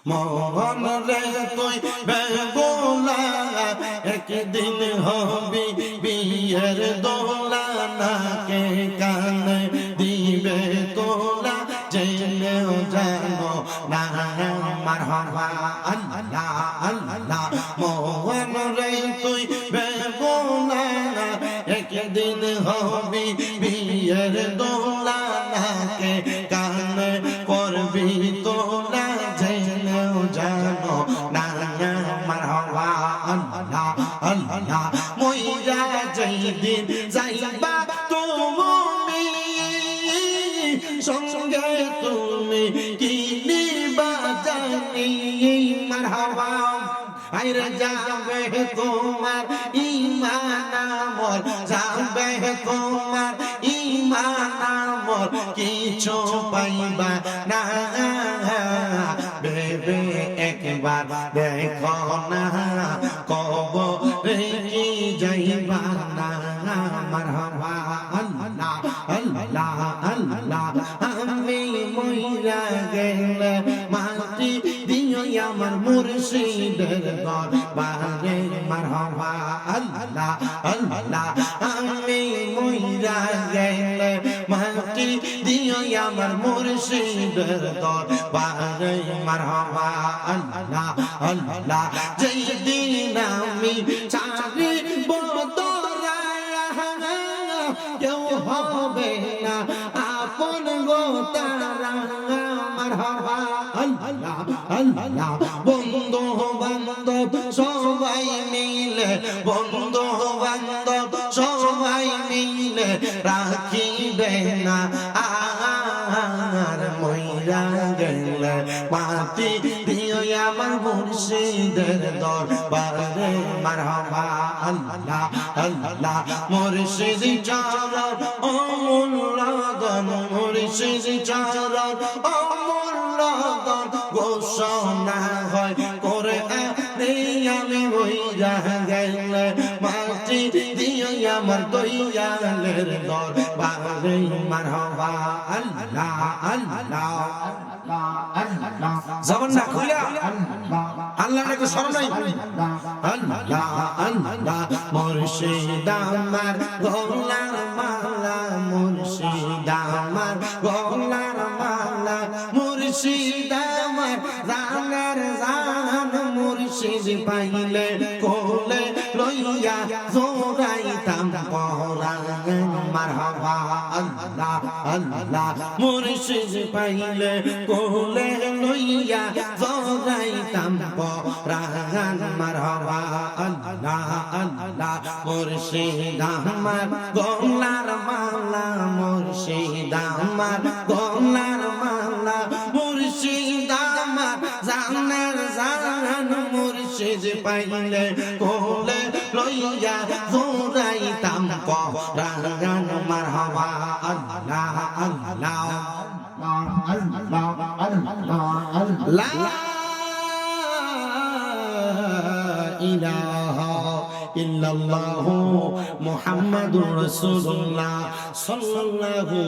মোহন রে তুই বেগোলা একদিন হবি বিয়ের দোলা নাকে কানে দিবে তোলা জেনেও জানো না মারহাবা আল্লাহ আল্লাহ মোহন রে তুই বেগোলা একদিন হবি বিয়ের দোলা নাকে কানে করবি তোলা জেনেও জানো না মারহাবা আল্লাহ আল্লাহ মইরা যেদিন যাইবা তুমি সঙ্গে তুমি কি নিবা জানি মারহাবা আইরে যাবে তোমার ঈমান আমল যাবে তোমার ঈমান আমল কিছু পাইবা না বেবে একবার দেখো না কবরে কি যাইবা না মারহাবা আল্লাহ আল্লাহ আল্লাহ আমি মইরা গেলে মাটি দিও আমার মুর্শিদের দরবারে মারহাবা আল্লাহ আল্লাহ আমি মইরা গেলে মাটি দিও আমার মুর্শিদের দরবারে মারহাবা আল্লাহ আল্লাহ যেদিন আমি ছাড়িব তোরা কেউ হবে না আপন গো তারা মারহাবা আল্লাহ আল্লাহ বন্ধু বান্ধব সবাই মিলে বন্ধু বান্ধব সবাই মিলে রাখিবে না আর মইরা গেলে মাটি দিও আমার মুর্শিদের দরবারে মারহাবা আল্লাহ আল্লাহ মুর্শিদ চরণ অমূল্যধন মুর্শিদ চরণ অমূল্যধন ঘোষণা হয় করে আমি মইরা গেলে মাটি দিও আমার দয়ালের দরবারে মারহাবা আল্লাহ আল্লাহ জবান না খুলে আল্লাহর একটু স্মরণ নাই আল্লাহ আল্লাহ মুর্শিদ আমার গলার মালা মুর্শিদ আমার গলার মালা মুর্শিদ আমার জানের জান মুর্শিদ পাইলে কোলে লইয়া জোড়াইতাম পরাণ মারহাবা আল্লাহ আল্লাহ মুর্শিদ পাইলে কোলে লইয়া জোড়াইতাম পরাণ মারহাবা আল্লাহ আল্লাহ মুর্শিদ আমার গলার মালা মুর্শিদ আমার গলার মালা মুর্শিদ আমার জানের জান মুর্শিদ পাইলে কোলে লইয়া জোড়াইতাম পরাণ মারহাবা আল্লাহ আল্লাহ আল্লাহ আল্লাহ লা ইলাহা ইল্লাল্লাহু মুহাম্মাদুর রাসূলুল্লাহ সাল্লাল্লাহু